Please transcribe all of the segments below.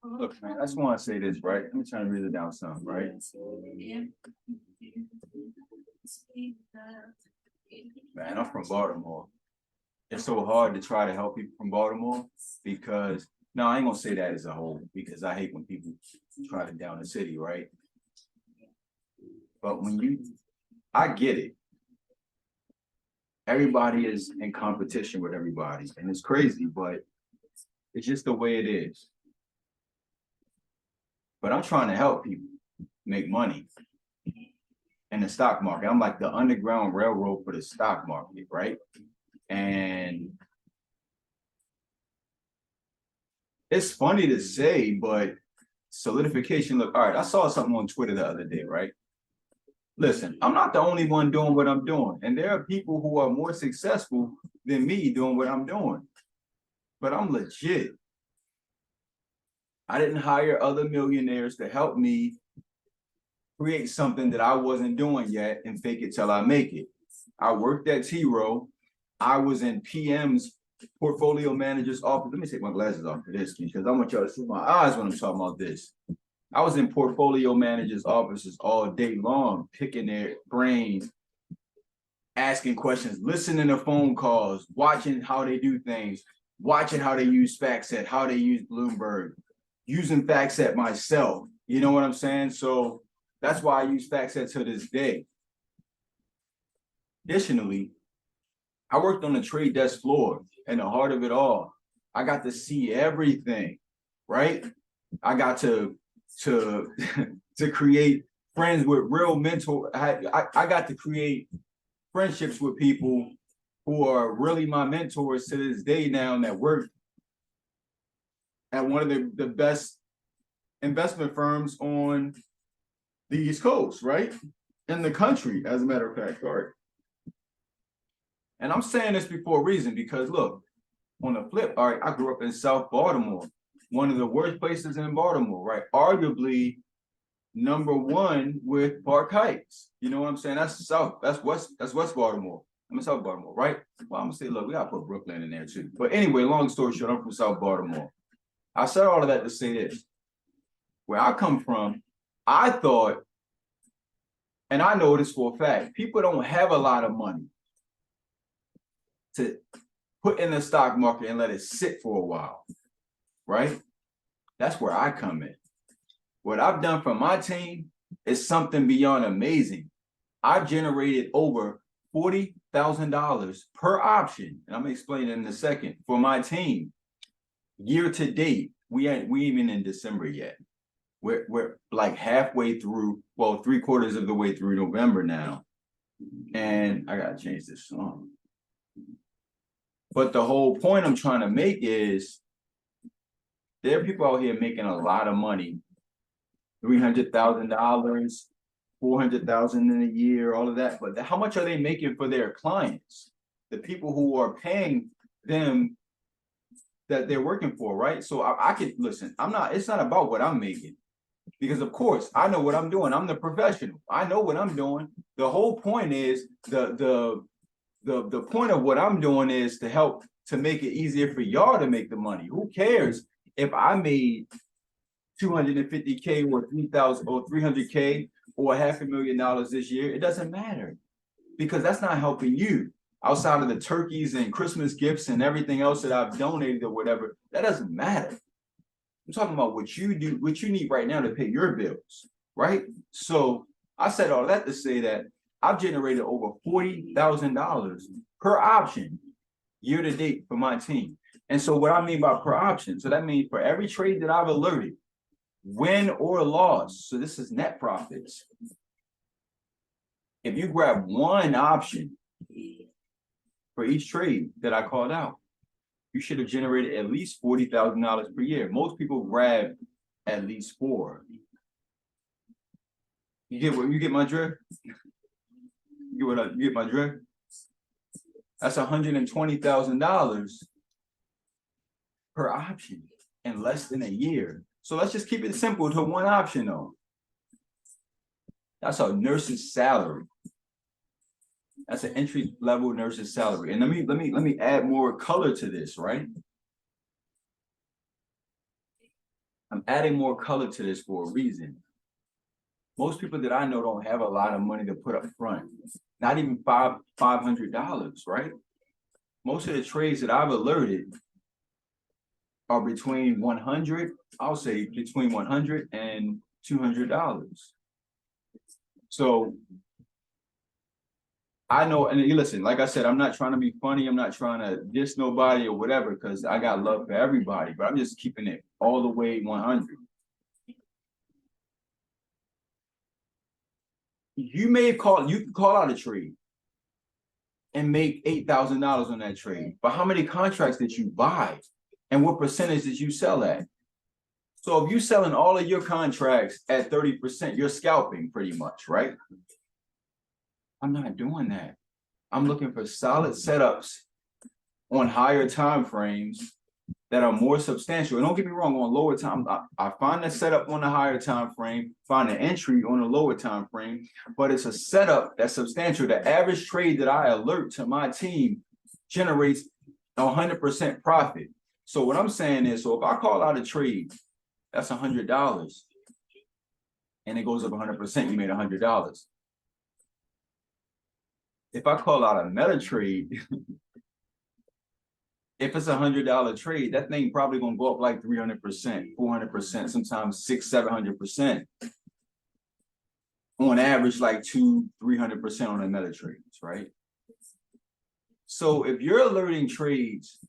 Look, man, I just want to say this, right? Let me try to read it down some, right? Man, I'm from Baltimore. It's so hard to try to help people from Baltimore because no, I ain't gonna say that as a whole because I hate when people try to down the city, right? But I get it. Everybody is in competition with everybody, and it's crazy, but it's just the way it is. But I'm trying to help people make money in the stock market. I'm like the underground railroad for the stock market, right? And it's funny to say, but solidification, look, all right, I saw something on Twitter the other day, right? Listen, I'm not the only one doing what I'm doing. And there are people who are more successful than me doing what I'm doing. But I'm legit. I didn't hire other millionaires to help me create something that I wasn't doing yet and fake it till I make it. I worked at T Rowe. I was in PM's portfolio manager's office. Let me take my glasses off for this because I want y'all to see my eyes when I'm talking about this. I was in portfolio managers' offices all day long, picking their brains, asking questions, listening to phone calls, watching how they do things, watching how they use FactSet, how they use Bloomberg, using FactSet myself. You know what I'm saying? So that's why I use FactSet to this day. Additionally, I worked on the trade desk floor in the heart of it all. I got to see everything, right? I got to to create friends with real mentor. I got to create friendships with people who are really my mentors to this day now that work at one of the best investment firms on the East Coast, right? In the country, as a matter of fact, all right. And I'm saying this before a reason because look, on the flip, all right, I grew up in South Baltimore, one of the worst places in Baltimore, right? Arguably number one with Park Heights. You know what I'm saying? That's South, that's West Baltimore. I'm in South Baltimore, right? Well, I'm gonna say, look, we gotta put Brooklyn in there too. But anyway, long story short, I'm from South Baltimore. I said all of that to say this. Where I come from, I thought, and I know this for a fact, people don't have a lot of money to put in the stock market and let it sit for a while, right? That's where I come in. What I've done for my team is something beyond amazing. I generated over $40,000 per option, and I'm gonna explain it in a second, for my team. Year to date, we even in December yet. We're like halfway through, well, 3/4 of the way through November now. And I gotta change this song. But the whole point I'm trying to make is there are people out here making a lot of money, $300,000, 400,000 in a year, all of that. But how much are they making for their clients? The people who are paying them that they're working for, right? So I can listen. It's not about what I'm making, because of course I know what I'm doing. I'm the professional. I know what I'm doing. The whole point is the point of what I'm doing is to help to make it easier for y'all to make the money. Who cares if I made 250K or 3,000 or 300K or $500,000 this year? It doesn't matter, because that's not helping you. Outside of the turkeys and Christmas gifts and everything else that I've donated or whatever, that doesn't matter. I'm talking about what you do, what you need right now to pay your bills, right? So I said all that to say that I've generated over $40,000 per option year to date for my team. And so what I mean by per option, so that means for every trade that I've alerted, win or loss, so this is net profits. If you grab one option for each trade that I called out, you should have generated at least $40,000 per year. Most people grab at least 4. You get my drift? You get my drift? That's $120,000 per option in less than a year. So let's just keep it simple to one option though. That's a nurse's salary. That's an entry level nurse's salary. And let me add more color to this, right? I'm adding more color to this for a reason. Most people that I know don't have a lot of money to put up front. Not even $500, right? Most of the trades that I've alerted are between 100, I'll say between 100 and $200. So I know, and listen, like I said, I'm not trying to be funny. I'm not trying to diss nobody or whatever, because I got love for everybody, but I'm just keeping it all the way 100. You can call out a trade and make $8,000 on that trade. But how many contracts did you buy? And what percentage did you sell at? So if you're selling all of your contracts at 30%, you're scalping pretty much, right? I'm not doing that. I'm looking for solid setups on higher time frames that are more substantial. And don't get me wrong, on lower time, I find the setup on the higher time frame, find an entry on a lower time frame, but it's a setup that's substantial. The average trade that I alert to my team generates 100% profit. So what I'm saying is, so if I call out a trade, that's $100, and it goes up 100%, you made $100. If I call out a meta trade, if it's $100 trade, that thing probably gonna go up like 300%, 400%, sometimes 600-700%. On average, like 200-300% on the meta trades, right? So if you're alerting trades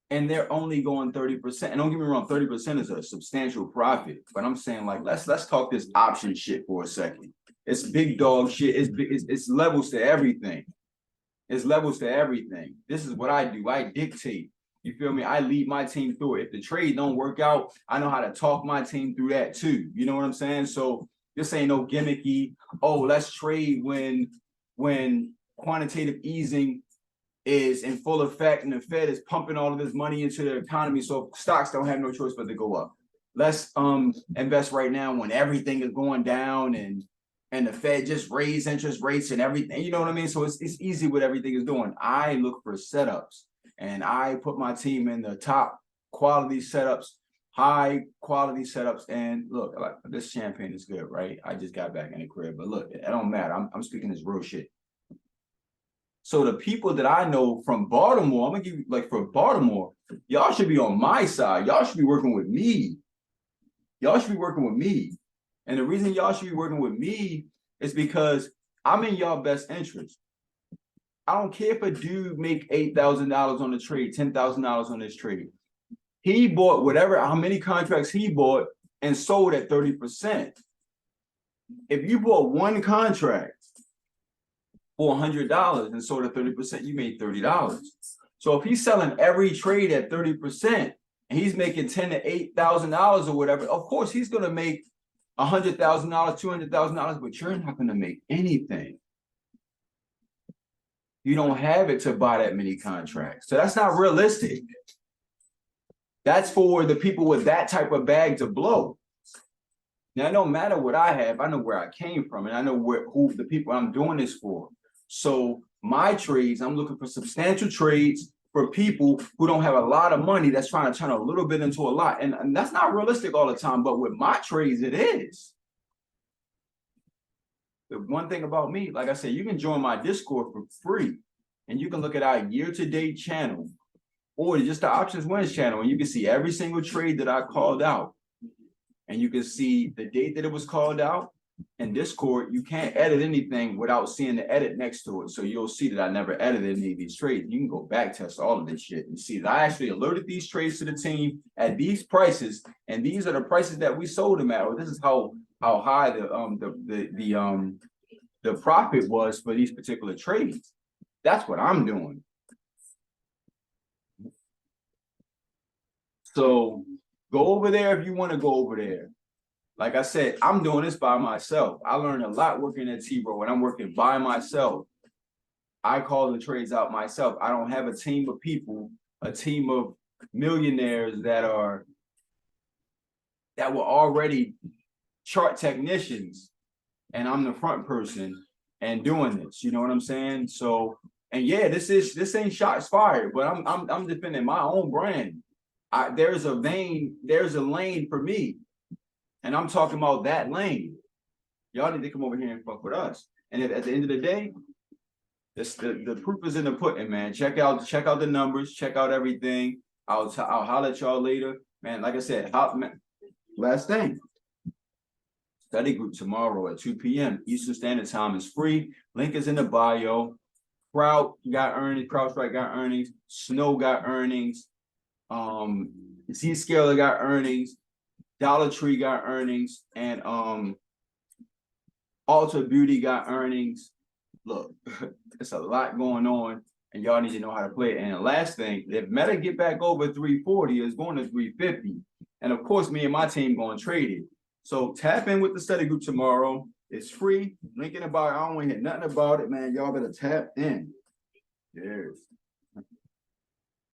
and they're only going 30%, and don't get me wrong, 30% is a substantial profit, but I'm saying, like, let's talk this option shit for a second. It's big dog shit. It's levels to everything. It's levels to everything. This is what I do. I dictate. You feel me? I lead my team through it. If the trade don't work out, I know how to talk my team through that too. You know what I'm saying? So this ain't no gimmicky, oh, let's trade when quantitative easing is in full effect and the Fed is pumping all of this money into the economy, so stocks don't have no choice but to go up. Let's invest right now when everything is going down and the Fed just raised interest rates and everything. You know what I mean? So it's easy what everything is doing. I look for setups and I put my team in the top quality setups, high quality setups. And look, like, this champagne is good, right? I just got back in the crib, but look, it don't matter. I'm speaking this real shit. So the people that I know from Baltimore, I'm gonna give you, like, for Baltimore, y'all should be on my side. Y'all should be working with me. Y'all should be working with me. And the reason y'all should be working with me is because I'm in y'all best interest. I don't care if a dude make $8,000 on the trade, $10,000 on this trade. He bought whatever, how many contracts he bought and sold at 30%. If you bought one contract for $100 and sold at 30%, you made $30. So if he's selling every trade at 30% and he's making $10,000 to $8,000 or whatever, of course he's gonna make $100,000, $200,000, but you're not gonna make anything. You don't have it to buy that many contracts. So that's not realistic. That's for the people with that type of bag to blow. Now, it don't matter what I have, I know where I came from, and I know who the people I'm doing this for. So my trades, I'm looking for substantial trades for people who don't have a lot of money that's trying to turn a little bit into a lot. And that's not realistic all the time, but with my trades, it is. The one thing about me, like I said, you can join my Discord for free, and you can look at our year-to-date channel or just the Options Wins channel, and you can see every single trade that I called out. And you can see the date that it was called out. In Discord, you can't edit anything without seeing the edit next to it. So you'll see that I never edited any of these trades. You can go back test all of this shit and see that I actually alerted these trades to the team at these prices, and these are the prices that we sold them at. Or this is how high the profit was for these particular trades. That's what I'm doing. So go over there if you want to go over there. Like I said, I'm doing this by myself. I learned a lot working at T-Row, when I'm working by myself. I call the trades out myself. I don't have a team of people, a team of millionaires that were already chart technicians, and I'm the front person and doing this. You know what I'm saying? So, and yeah, this ain't shots fired, but I'm defending my own brand. there's a lane for me. And I'm talking about that lane. Y'all need to come over here and fuck with us. And if at the end of the day, the proof is in the pudding, man. Check out the numbers, check out everything. I'll holler at y'all later. Man, like I said, last thing. Study group tomorrow at 2 p.m. Eastern Standard Time is free. Link is in the bio. Kraut got earnings, CrowdStrike got earnings, Snow got earnings, Zscaler got earnings, Dollar Tree got earnings, and Ulta Beauty got earnings. Look, it's a lot going on, and y'all need to know how to play it. And the last thing, if Meta get back over 340, it's going to 350. And of course, me and my team going to trade it. So tap in with the study group tomorrow. It's free. Link in the bio. I don't want to hear nothing about it, man. Y'all better tap in. Cheers.